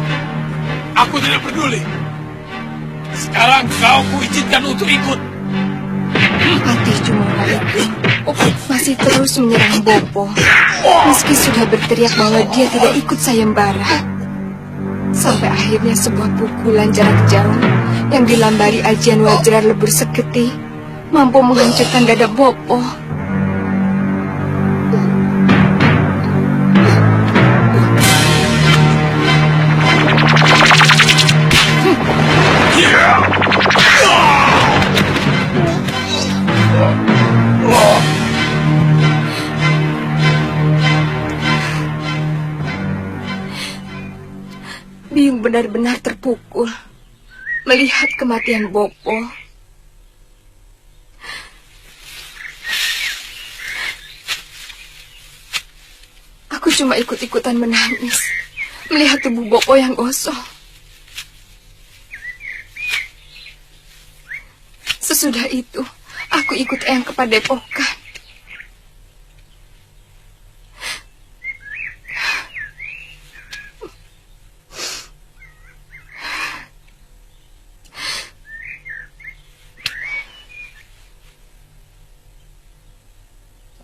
Aku tidak peduli. Sekarang kau kuizinkan untuk ikut. Patih Cumara itu masih terus menyerang Bopo. Meski sudah berteriak bahwa dia tidak ikut sayembara. Sampai akhirnya sebuah pukulan jarak jauh yang dilambari ajian wajra lebur seketi mampu menghancurkan dada Bopo. Biung benar-benar terpukul melihat kematian Bopo. Aku cuma ikut-ikutan menangis melihat tubuh Bopo yang gosong. Sesudah itu, aku ikut Eyang ke padepokan.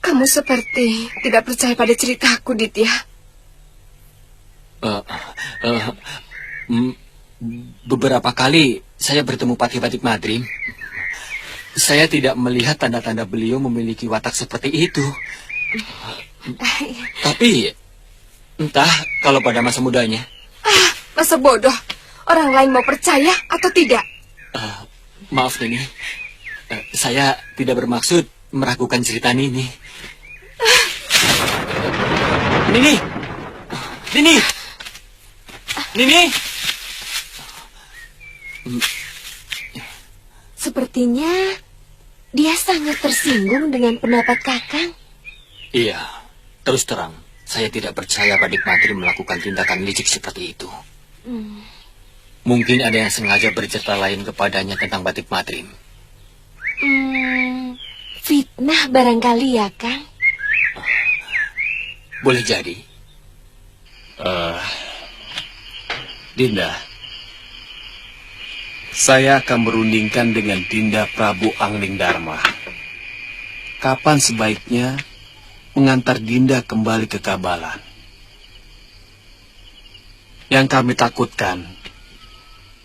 Kamu seperti tidak percaya pada ceritaku, Ditya. Beberapa kali saya bertemu Patih-Batik Madrim. Saya tidak melihat tanda-tanda beliau memiliki watak seperti itu. Tapi entah kalau pada masa mudanya. Masa bodoh. Orang lain mau percaya atau tidak? Maaf, Nini. Saya tidak bermaksud meragukan cerita Nini. Nini! Nini! Nini! Sepertinya dia sangat tersinggung dengan pendapat Kakang. Iya, terus terang, saya tidak percaya Badik Madrim melakukan tindakan licik seperti itu. Mungkin ada yang sengaja bercerita lain kepadanya tentang Badik Madrim. Fitnah barangkali ya, Kang? Boleh jadi. Dinda, saya akan berundingkan dengan Dinda Prabu Angling Dharma. Kapan sebaiknya mengantar Dinda kembali ke Kabalan? Yang kami takutkan,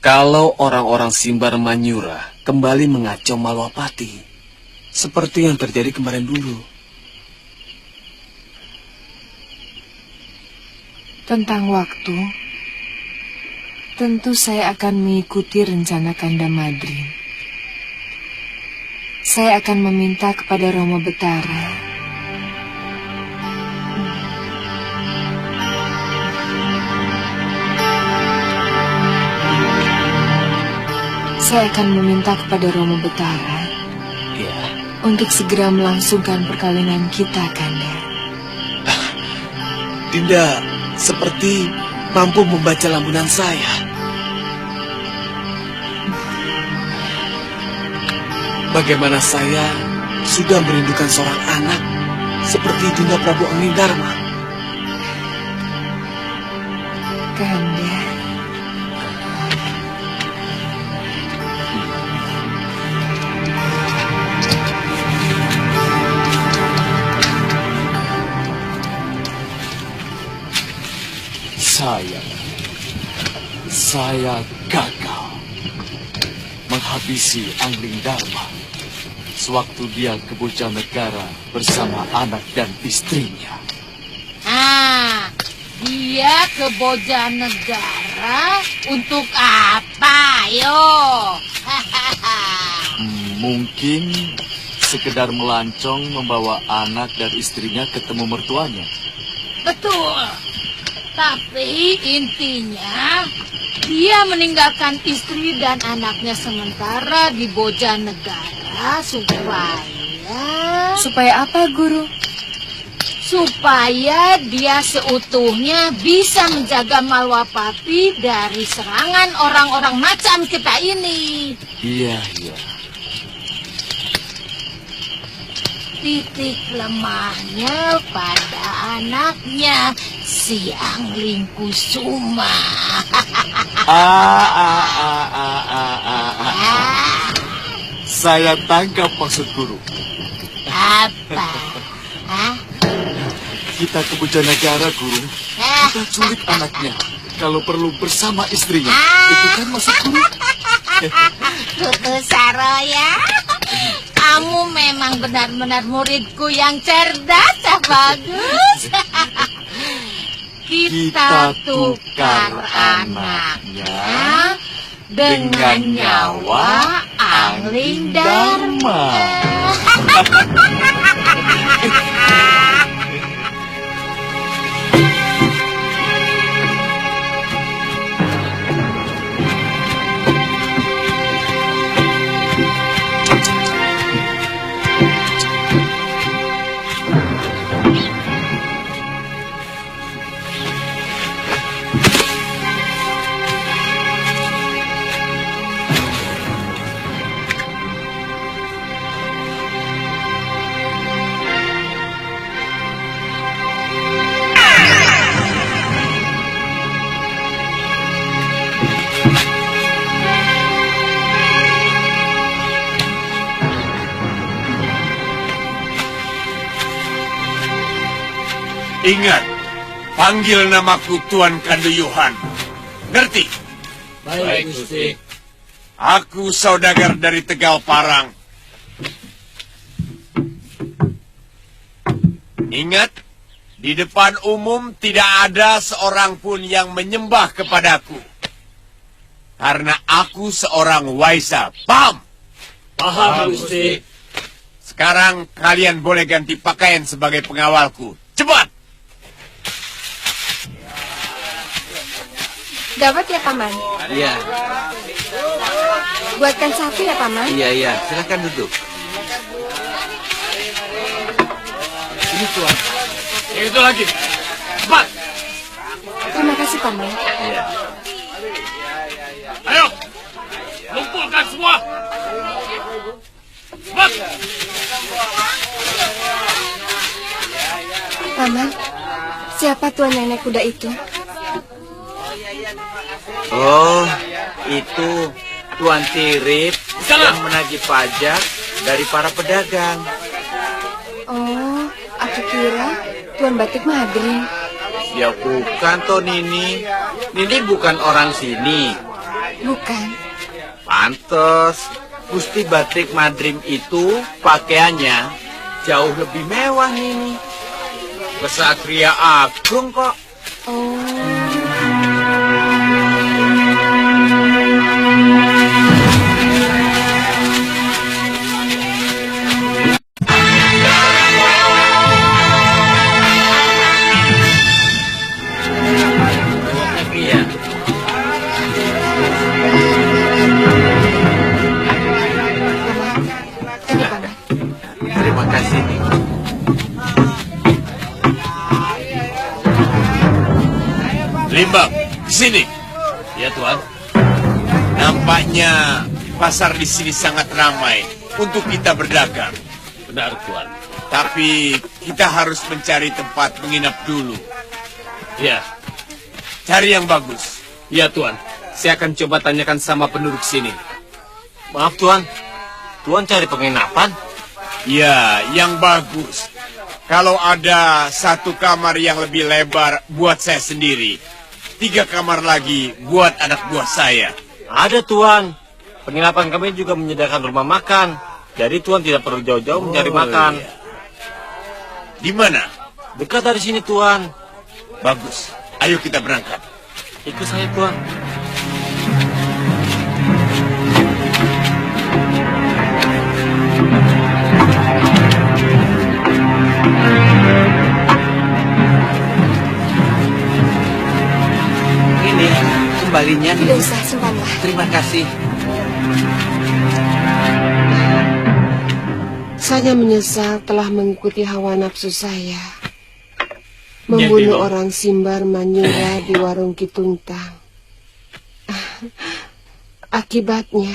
kalau orang-orang Simbar Manyura kembali mengacau Malwapati, seperti yang terjadi kemarin dulu. Tentang waktu, tentu saya akan mengikuti rencana Kanda Madrim. Saya akan meminta kepada Romo Betara. Saya akan meminta kepada Romo Betara untuk segera melangsungkan perkawinan kita, Kanda. Dinda seperti mampu membaca lambunan saya. Bagaimana saya sudah merindukan seorang anak seperti Dinda Prabu Angling Dharma. Kanda, Saya gagal menghabisi Angling Dharma sewaktu dia ke Bojanegara bersama anak dan istrinya. Dia ke Bojanegara untuk apa, yo? Mungkin sekedar melancong membawa anak dan istrinya ketemu mertuanya. Betul. Tapi intinya dia meninggalkan istri dan anaknya sementara di Bojanegara supaya apa, Guru? Supaya dia seutuhnya bisa menjaga Malwapati dari serangan orang-orang macam kita ini. Iya. Titik lemahnya pada anaknya, si Angling Kusuma. Saya tangkap maksud Guru. Apa? Kita ke Bojanegara, Guru. Kita culik anaknya. Kalau perlu bersama istrinya. Itu kan maksud Guru. Tutu Saroya, kamu memang benar-benar muridku yang cerdas, bagus. Kita tukar anaknya dengan nyawa Angling Dharma. Ingat, panggil namaku Tuan Kanduyuhan. Ngerti? Baik, Gusti. Aku saudagar dari Tegal Parang. Ingat, di depan umum tidak ada seorang pun yang menyembah kepadaku. Karena aku seorang Waisa. Paham? Paham, Gusti. Sekarang kalian boleh ganti pakaian sebagai pengawalku. Cepat! Dapat ya, Paman? Iya, Buatkan satu ya, Paman? iya, silakan duduk. Ini Tuan. Itu lagi. Cepat! Terima kasih, Paman. Iya. Ayo! Kumpulkan semua! Cepat! Paman, siapa tuan yang naik kuda itu? Oh, itu Tuan Tirip yang menagih pajak dari para pedagang. Oh, aku kira Tuan Batik Madrim. Ya bukan toh Nini. Nini bukan orang sini. Bukan. Pantes, Gusti Batik Madrim itu pakaiannya jauh lebih mewah Nini. Kesatria agung kok. Oh. Iya. Terima kasih Nini. Limbang, di sini. Ya, Tuan. Nampaknya pasar di sini sangat ramai untuk kita berdagang. Benar, Tuan. Tapi kita harus mencari tempat menginap dulu. Ya. Cari yang bagus. Ya, Tuan. Saya akan coba tanyakan sama penduduk sini. Maaf Tuan, Tuan cari penginapan? Ya, yang bagus. Kalau ada satu kamar yang lebih lebar buat saya sendiri, 3 kamar lagi buat anak buah saya. Ada Tuan, penginapan kami juga menyediakan rumah makan. Jadi Tuan tidak perlu jauh-jauh mencari makan. Iya. Di mana? Dekat dari sini Tuan. Bagus, ayo kita berangkat. Ikut saya Tuan. Ini kembalinya Tidak usah, simpanlah. Terima kasih. Saya menyesal telah mengikuti hawa nafsu saya. Membunuh orang Simbar Manyura di warung Kituntang. Akibatnya,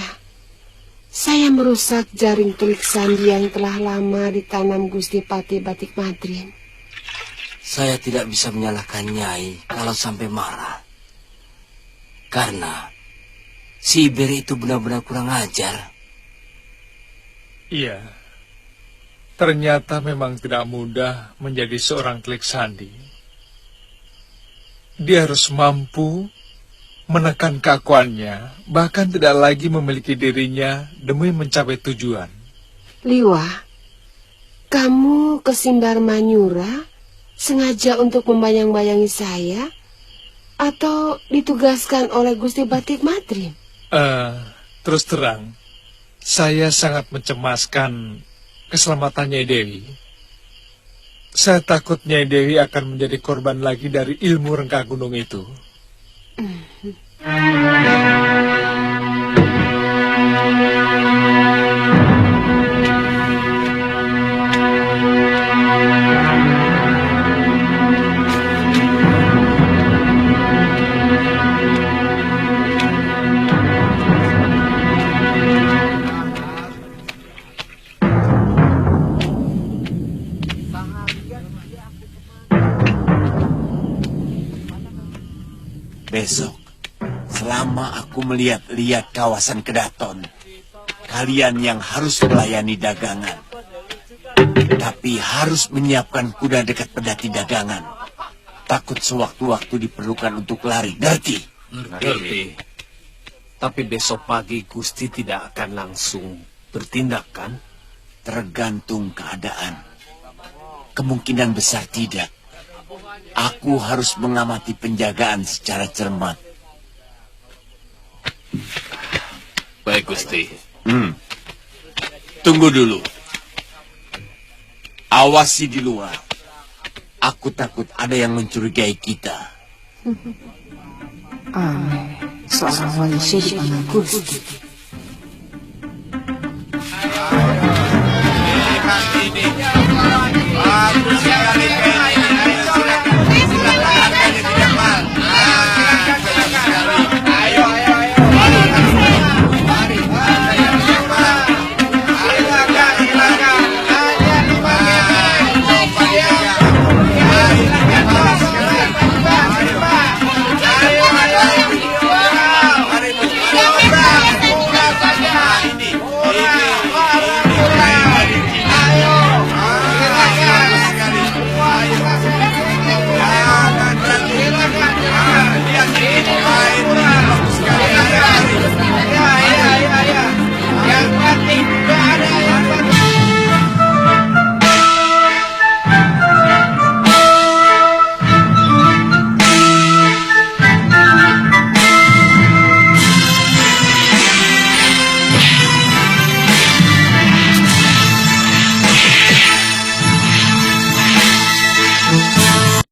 saya merusak jaring telik sandi yang telah lama ditanam Gusti Pati Batik Madrim. Saya tidak bisa menyalahkan Nyai kalau sampai marah. Karena si Iberi itu benar-benar kurang ajar. Iya, ternyata memang tidak mudah menjadi seorang telik sandi. Dia harus mampu menekan keakuannya, bahkan tidak lagi memiliki dirinya demi mencapai tujuan. Liwa, kamu ke Simbar Manyura sengaja untuk membayang-bayangi saya? Atau ditugaskan oleh Gusti Batik Madrim? Terus terang, saya sangat mencemaskan keselamatannya Dewi. Saya takut Nyai Dewi akan menjadi korban lagi dari ilmu rengkah gunung itu. besok, selama aku melihat-lihat kawasan Kedaton, kalian yang harus melayani dagangan, tapi harus menyiapkan kuda dekat pedati dagangan. Takut sewaktu-waktu diperlukan untuk lari, ngerti? Ngerti. Tapi besok pagi Gusti tidak akan langsung bertindak, kan? Tergantung keadaan. Kemungkinan besar tidak. Aku harus mengamati penjagaan secara cermat. Baik, Gusti. Tunggu dulu. Awasi di luar. Aku takut ada yang mencurigai kita. Aneh, seorang wali syekh dipanggil Gusti. Lihat ini. Bagus sekali.